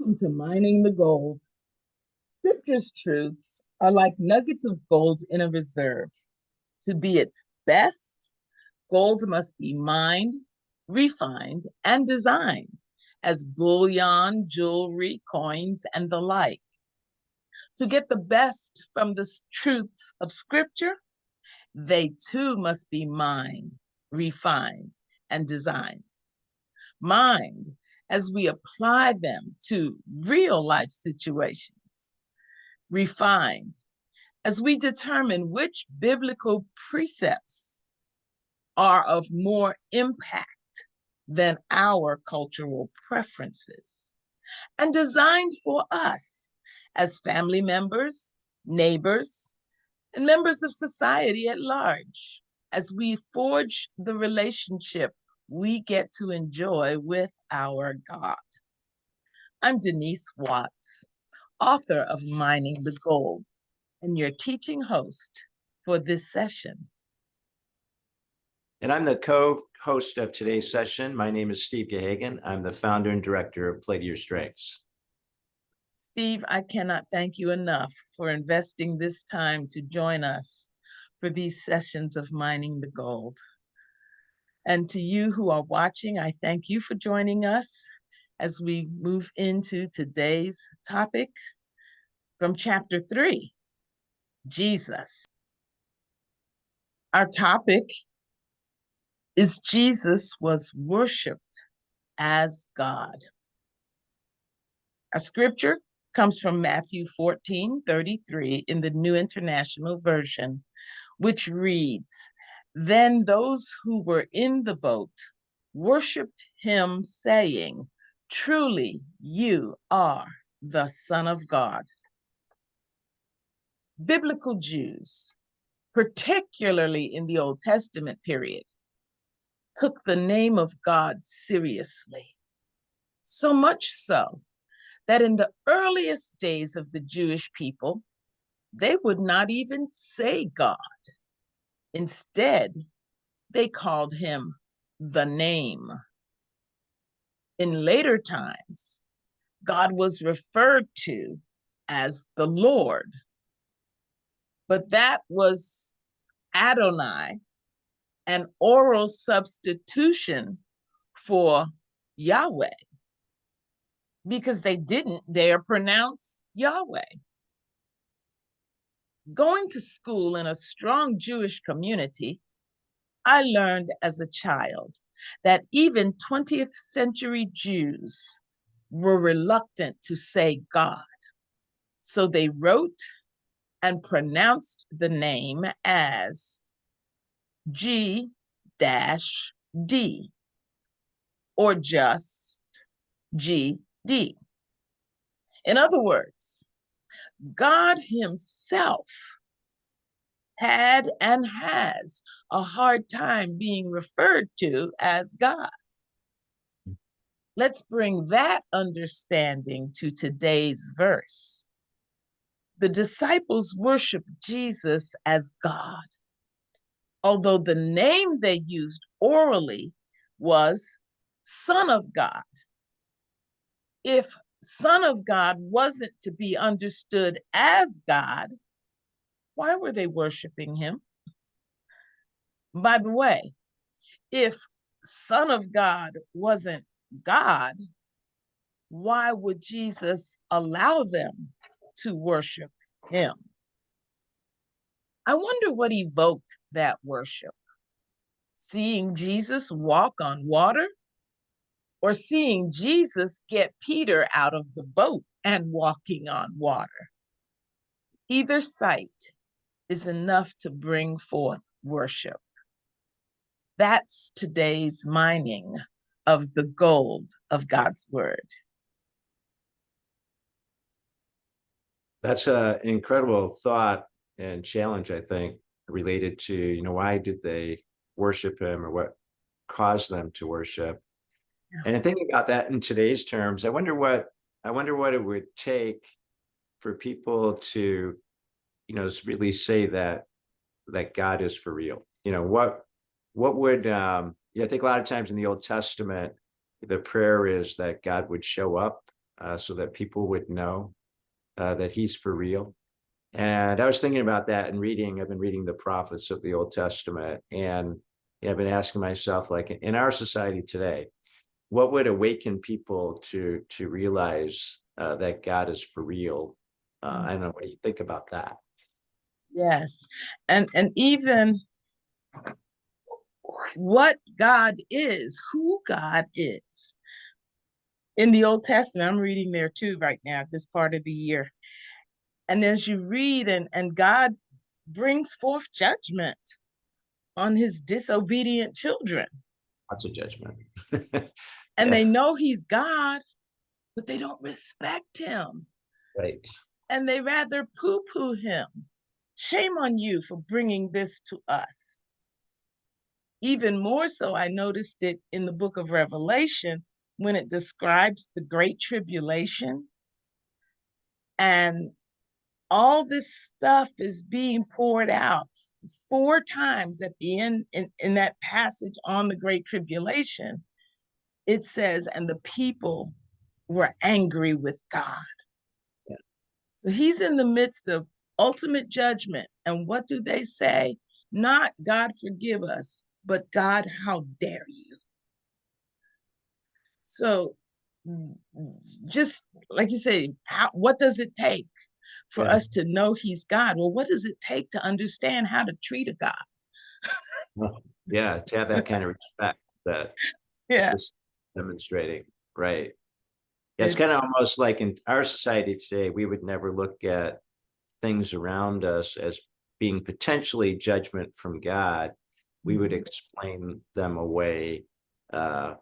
Welcome to Mining the Gold. Scripture's truths are like nuggets of gold in a reserve. To be its best, gold must be mined, refined, and designed as bullion, jewelry, coins, and the like. To get the best from the truths of Scripture, they too must be mined, refined, and designed. Mined as we apply them to real life situations, refined as we determine which biblical precepts are of more impact than our cultural preferences, and designed for us as family members, neighbors, and members of society at large as we forge the relationship we get to enjoy with our God. I'm Denise Watts, author of Mining the Gold, and your teaching host for this session. And I'm the co-host of today's session. My name is Steve Gahagan. I'm the founder and director of Play to Your Strengths. Steve, I cannot thank you enough for investing this time to join us for these sessions of Mining the Gold. And to you who are watching, I thank you for joining us as we move into today's topic from chapter 3, Jesus. Our topic is Jesus was worshiped as God. Our scripture comes from Matthew 14:33 in the New International Version, which reads, "Then those who were in the boat worshiped him, saying, 'Truly you are the Son of God.'" Biblical Jews, particularly in the Old Testament period, took the name of God seriously. So much so that in the earliest days of the Jewish people, they would not even say God. Instead, they called him the name. In later times, God was referred to as the Lord, but that was Adonai, an oral substitution for Yahweh, because they didn't dare pronounce Yahweh. Going to school in a strong Jewish community, I learned as a child that even 20th century Jews were reluctant to say God. So they wrote and pronounced the name as G-D, or just GD. In other words, God himself had and has a hard time being referred to as God. Let's bring that understanding to today's verse. The disciples worshiped Jesus as God, although the name they used orally was Son of God. If Son of God wasn't to be understood as God, why were they worshiping him? By the way, if Son of God wasn't God, why would Jesus allow them to worship him? I wonder what evoked that worship. Seeing Jesus walk on water, or seeing Jesus get Peter out of the boat and walking on water? Either sight is enough to bring forth worship. That's today's mining of the gold of God's word. That's an incredible thought and challenge, I think, related to, why did they worship him, or what caused them to worship? Yeah. And thinking about that in today's terms, I wonder what it would take for people to, really say that God is for real. What would, I think a lot of times in the Old Testament, the prayer is that God would show up so that people would know that he's for real. And I was thinking about that and I've been reading the prophets of the Old Testament, and I've been asking myself, like, in our society today, what would awaken people to realize that God is for real? I don't know, what do you think about that? Yes. And even what God is, who God is. In the Old Testament, I'm reading there too right now, this part of the year. And as you read, and God brings forth judgment on his disobedient children. Lots of judgment. And Yeah, they know he's God, but they don't respect him. right. And they rather poo-poo him. Shame on you for bringing this to us. Even more so, I noticed it in the book of Revelation when it describes the great tribulation, and all this stuff is being poured out 4 times at the end in that passage on the great tribulation. It says, and the people were angry with God. Yeah. So he's in the midst of ultimate judgment. And what do they say? Not God forgive us, but God, how dare you? So just like you say, what does it take for Yeah. us to know he's God? Well, what does it take to understand how to treat a God? Well, yeah, to have that kind of respect that Yeah. this is demonstrating, right? Yeah, it's It, kind of almost like in our society today, we would never look at things around us as being potentially judgment from God. We would explain them away uh,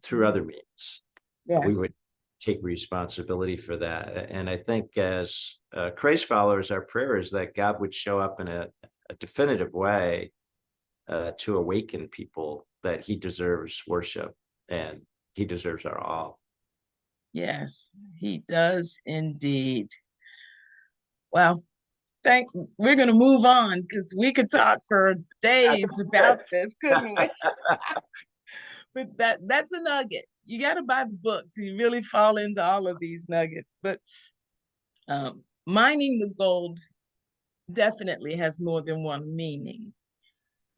through other means. We yes. would take responsibility for that. And I think as Christ followers, our prayer is that God would show up in a definitive way to awaken people that he deserves worship and he deserves our all. Yes, he does indeed. Well, thank we're going to move on because we could talk for days about this, couldn't we? But that's a nugget. You got to buy the book to really fall into all of these nuggets. But mining the gold definitely has more than one meaning.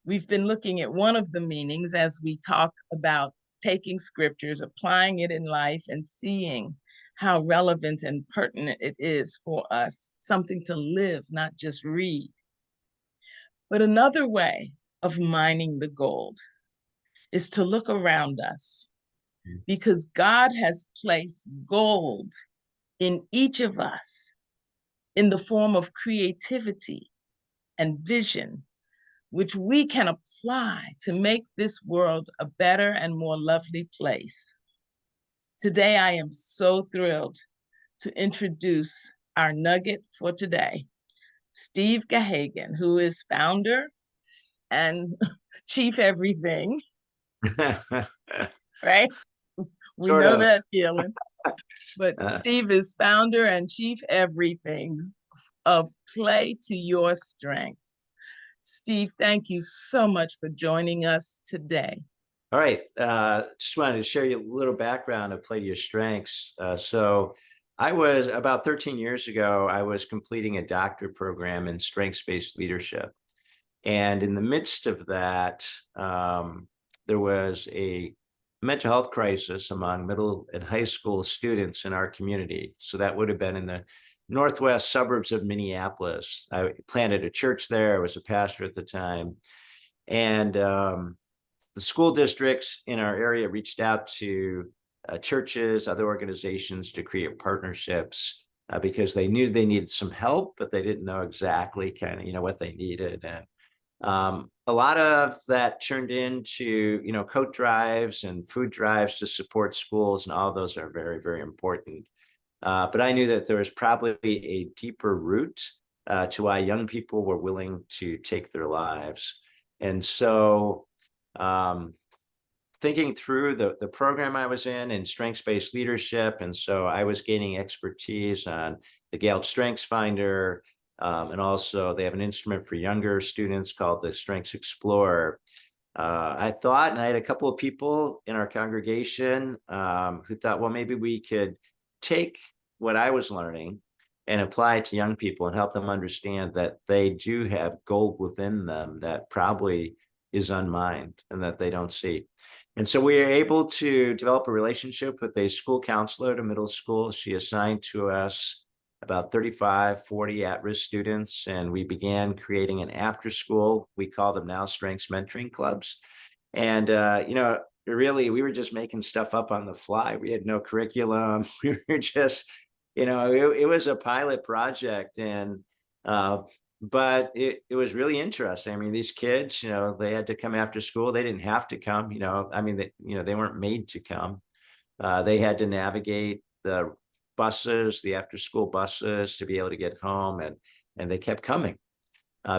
We've been looking at one of the meanings as we talk about taking scriptures, applying it in life, and seeing how relevant and pertinent it is for us, something to live, not just read. But another way of mining the gold is to look around us, because God has placed gold in each of us in the form of creativity and vision, which we can apply to make this world a better and more lovely place. Today, I am so thrilled to introduce our nugget for today, Steve Gahagan, who is founder and chief everything, right? We Sort know of. that feeling. But Uh, Steve is founder and chief everything of Play to Your Strength. Steve, thank you so much for joining us today. all right. Just wanted to share you a little background of Play to Your Strengths. So I was about 13 years ago, I was completing a doctorate program in strengths-based leadership. And in the midst of that, there was a mental health crisis among middle and high school students in our community. So that would have been in the northwest suburbs of Minneapolis. I planted a church there. I was a pastor at the time. And the school districts in our area reached out to churches, other organizations to create partnerships because they knew they needed some help, but they didn't know exactly kind of, what they needed. And a lot of that turned into, coat drives and food drives to support schools, and all those are very, very important. But I knew that there was probably a deeper root to why young people were willing to take their lives. And so thinking through the program I was in strengths-based leadership, and so I was gaining expertise on the Gallup Strengths Finder, and also they have an instrument for younger students called the Strengths Explorer. I thought, and I had a couple of people in our congregation who thought, well, maybe we could take what I was learning and apply it to young people and help them understand that they do have gold within them that probably is unmined and that they don't see. And so we are able to develop a relationship with a school counselor at a middle school. She assigned to us about 35, 40 at-risk students, and we began creating an after school. We call them now strengths mentoring clubs. And, really, we were just making stuff up on the fly. We had no curriculum. We were just, it was a pilot project. And, but it was really interesting. I mean, these kids, they had to come after school. They didn't have to come, I mean, they weren't made to come. They had to navigate the buses, the after school buses to be able to get home. And they kept coming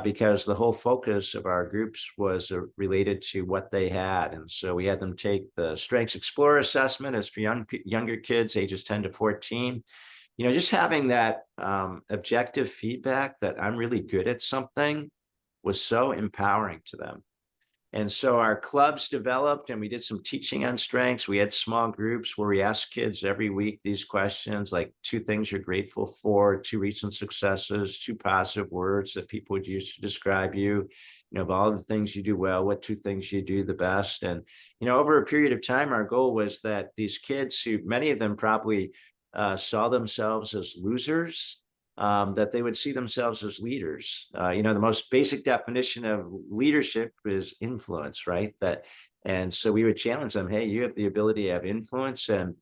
because the whole focus of our groups was related to what they had. And so we had them take the Strengths Explorer assessment as for younger kids, ages 10 to 14. Just having that objective feedback that I'm really good at something was so empowering to them. And so our clubs developed and we did some teaching on strengths. We had small groups where we asked kids every week these questions, like 2 things you're grateful for, 2 recent successes, 2 positive words that people would use to describe you. Of all the things you do well, what 2 things you do the best. And, over a period of time, our goal was that these kids, who many of them probably saw themselves as losers, that they would see themselves as leaders. The most basic definition of leadership is influence, right? And so we would challenge them, hey, you have the ability to have influence. And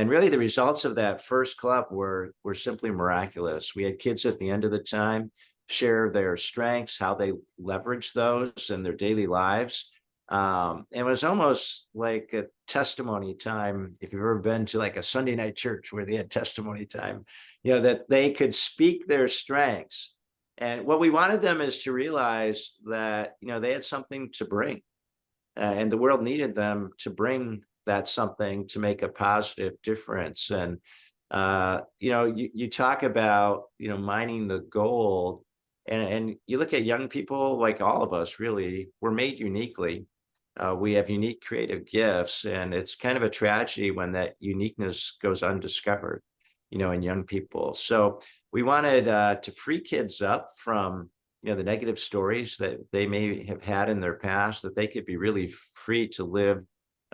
really the results of that first club were simply miraculous. We had kids at the end of the time share their strengths, how they leverage those in their daily lives. It was almost like a testimony time. If you've ever been to like a Sunday night church where they had testimony time, that they could speak their strengths. And what we wanted them is to realize that, they had something to bring and the world needed them to bring that something to make a positive difference. And, you talk about, mining the gold and you look at young people, like all of us, really, we're made uniquely. We have unique creative gifts, and it's kind of a tragedy when that uniqueness goes undiscovered, in young people. So we wanted to free kids up from, the negative stories that they may have had in their past, that they could be really free to live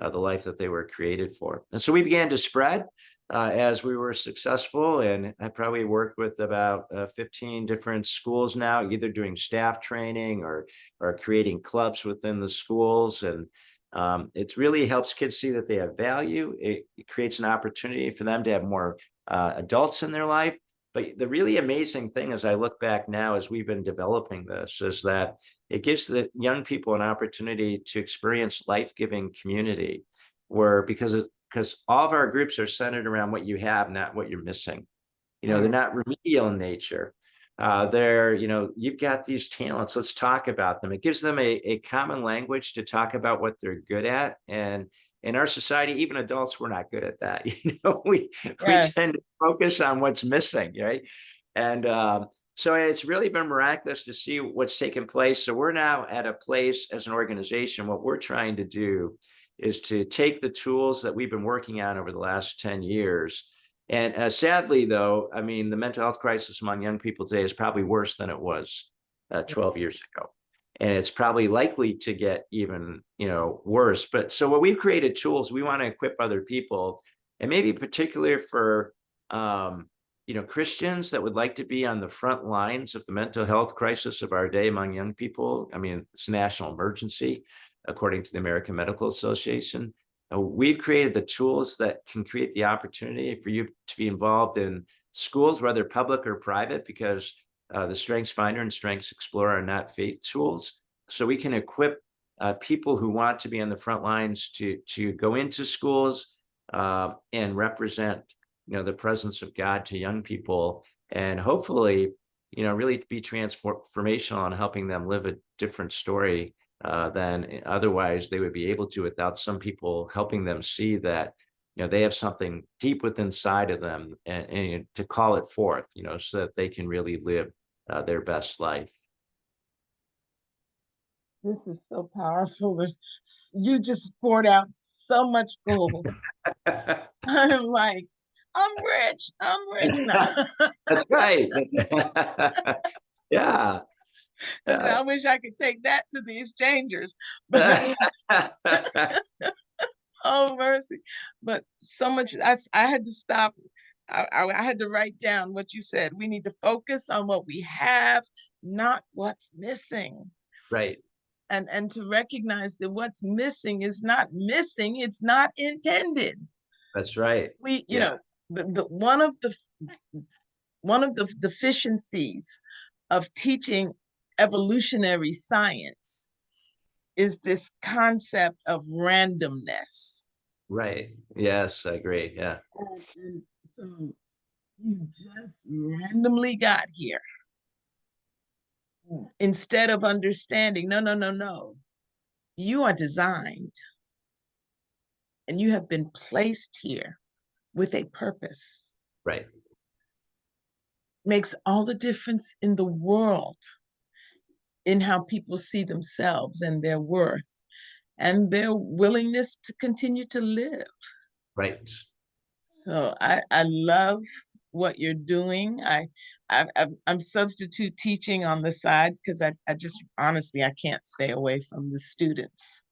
the life that they were created for. And so we began to spread as we were successful. And I probably worked with about 15 different schools now, either doing staff training or creating clubs within the schools. And it really helps kids see that they have value. It creates an opportunity for them to have more adults in their life. But the really amazing thing as I look back now, as we've been developing this, is that it gives the young people an opportunity to experience life-giving community, because all of our groups are centered around what you have, not what you're missing. They're not remedial in nature. They're, you've got these talents, let's talk about them. It gives them a common language to talk about what they're good at. And in our society, even adults, we're not good at that. We Yes. tend to focus on what's missing, right? And so it's really been miraculous to see what's taken place. So we're now at a place as an organization, what we're trying to do is to take the tools that we've been working on over the last 10 years. And sadly, though, I mean, the mental health crisis among young people today is probably worse than it was 12 years ago. And it's probably likely to get even, worse. But so what we've created tools, we want to equip other people, and maybe particularly for, Christians that would like to be on the front lines of the mental health crisis of our day among young people. I mean, it's a national emergency, according to the American Medical Association. We've created the tools that can create the opportunity for you to be involved in schools, whether public or private, because the Strengths Finder and Strengths Explorer are not faith tools. So we can equip people who want to be on the front lines to go into schools and represent, the presence of God to young people, and hopefully, really be transformational on helping them live a different story than otherwise they would be able to, without some people helping them see that, they have something deep within inside of them, and to call it forth, so that they can really live their best life. This is so powerful. You just poured out so much gold. I'm like, I'm rich now. That's right. Yeah. I said, Yeah. I wish I could take that to the exchangers, but oh mercy. But so much, I had to stop. I had to write down what you said. We need to focus on what we have, not what's missing. Right. And to recognize that what's missing is not missing, it's not intended. That's right. We, you Yeah. know, the one of the deficiencies of teaching evolutionary science is this concept of randomness. Right. Yes, I agree. Yeah. And so you just randomly got here instead of understanding, no, no, no, no. You are designed and you have been placed here with a purpose. Right. Makes all the difference in the world in how people see themselves and their worth and their willingness to continue to live. Right. So I love what you're doing. I'm substitute teaching on the side because I just honestly I can't stay away from the students.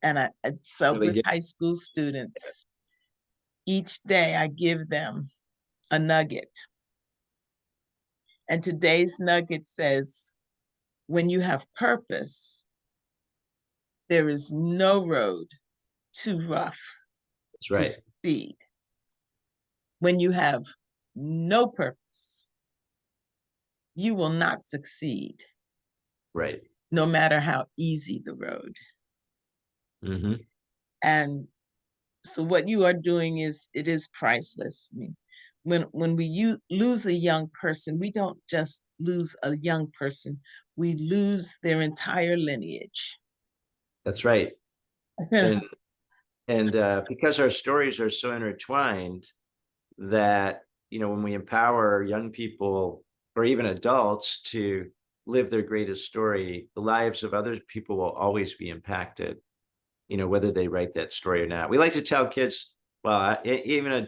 And I sub Really with good. high school students. Each day I give them a nugget. And today's nugget says, when you have purpose, there is no road too rough That's to right. succeed. When you have no purpose, you will not succeed, Right. no matter how easy the road. Hmm. And so what you are doing is, it is priceless. I mean, when we lose a young person, we don't just lose a young person, we lose their entire lineage. That's right. And because our stories are so intertwined that, when we empower young people or even adults to live their greatest story, the lives of other people will always be impacted, whether they write that story or not. We like to tell kids, well, even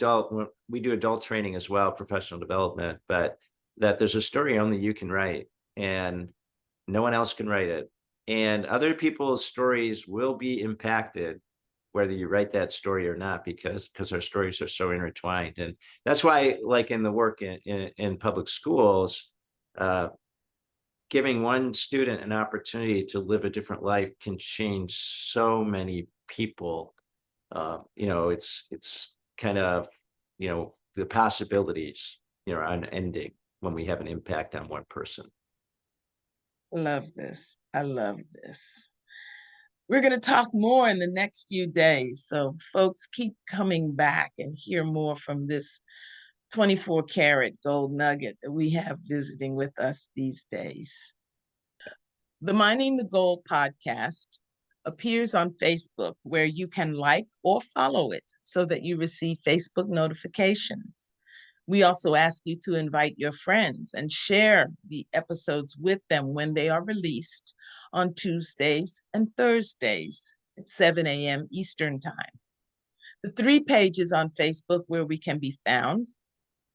we do adult training as well, professional development, but that there's a story only you can write and no one else can write it. And other people's stories will be impacted whether you write that story or not, because our stories are so intertwined. And that's why, like in the work in public schools, uh, giving one student an opportunity to live a different life can change so many people. It's kind of, the possibilities, are unending when we have an impact on one person. Love this. I love this. We're going to talk more in the next few days. So, folks, keep coming back and hear more from this 24 karat gold nugget that we have visiting with us these days. The Mining the Gold podcast appears on Facebook, where you can like or follow it so that you receive Facebook notifications. We also ask you to invite your friends and share the episodes with them when they are released on Tuesdays and Thursdays at 7 a.m. Eastern Time. The 3 pages on Facebook where we can be found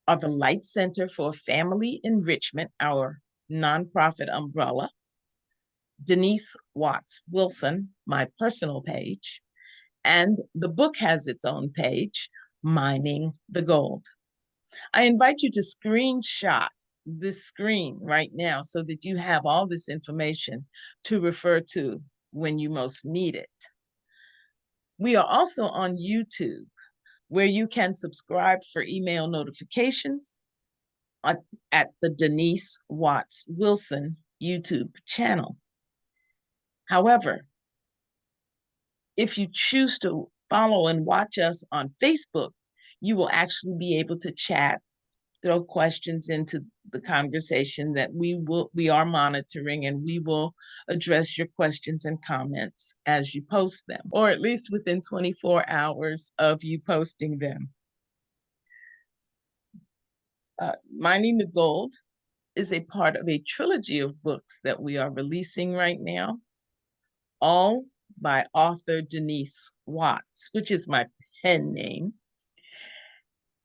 are the Light Center for Family Enrichment, our nonprofit umbrella, Denise Watts Wilson, my personal page, and the book has its own page, Mining the Gold. I invite you to screenshot this screen right now so that you have all this information to refer to when you most need it. We are also on YouTube, where you can subscribe for email notifications at the Denise Watts Wilson YouTube channel. However, if you choose to follow and watch us on Facebook, you will actually be able to chat, throw questions into the conversation that we are monitoring, and we will address your questions and comments as you post them, or at least within 24 hours of you posting them. Mining the Gold is a part of a trilogy of books that we are releasing right now, all by author Denise Watts, which is my pen name.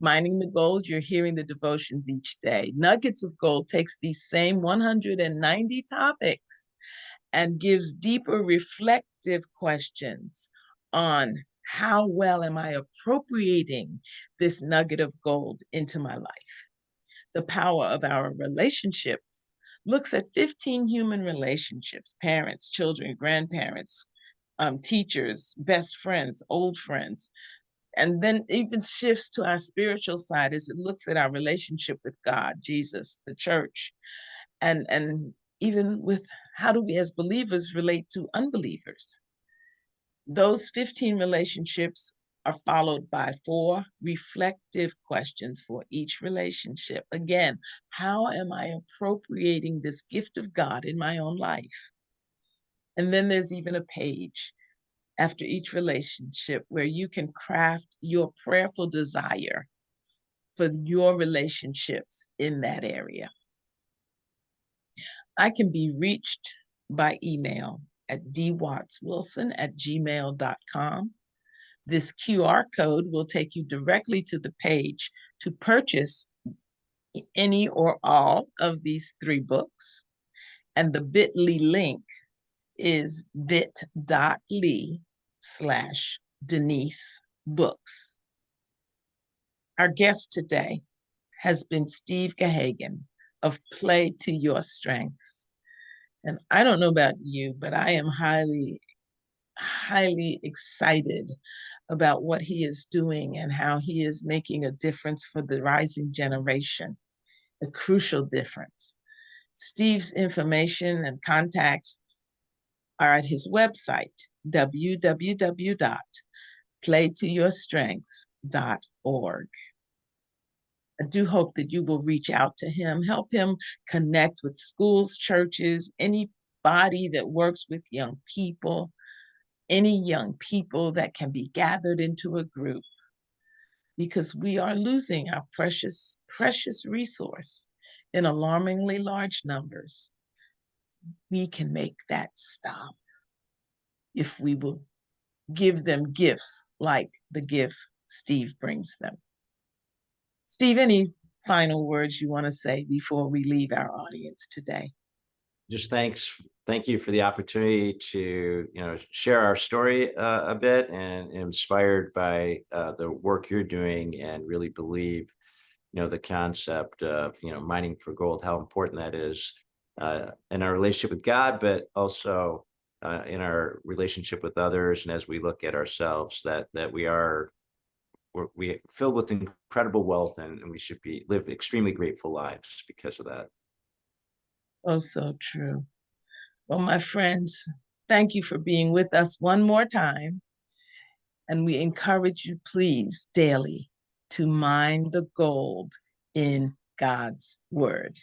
Mining the Gold, you're hearing the devotions each day. Nuggets of Gold takes these same 190 topics and gives deeper reflective questions on how well am I appropriating this nugget of gold into my life. The Power of Our Relationships looks at 15 human relationships: parents, children, grandparents, teachers, best friends, old friends, and then even shifts to our spiritual side as it looks at our relationship with God, Jesus, the church, and even with how do we as believers relate to unbelievers. Those 15 relationships are followed by 4 reflective questions for each relationship. Again, how am I appropriating this gift of God in my own life? And then there's even a page after each relationship where you can craft your prayerful desire for your relationships in that area. I can be reached by email at dwattswilson@gmail.com. This QR code will take you directly to the page to purchase any or all of these 3 books. And the bit.ly link is bit.ly/Denise Books. Our guest today has been Steve Gahagan of Play to Your Strengths. And I don't know about you, but I am highly, highly excited about what he is doing and how he is making a difference for the rising generation, a crucial difference. Steve's information and contacts are at his website, www.playtoyourstrengths.org. I do hope that you will reach out to him, help him connect with schools, churches, anybody that works with young people, any young people that can be gathered into a group, because we are losing our precious, precious resource in alarmingly large numbers. We can make that stop if we will give them gifts like the gift Steve brings them. Steve, any final words you want to say before we leave our audience today? Just thank you for the opportunity to share our story a bit, and inspired by the work you're doing, and really believe the concept of mining for gold, how important that is in our relationship with God, but also in our relationship with others, and as we look at ourselves, that we're filled with incredible wealth, and we should live extremely grateful lives because of that. Oh, so true. Well, my friends, thank you for being with us one more time. And we encourage you, please, daily to mine the gold in God's word.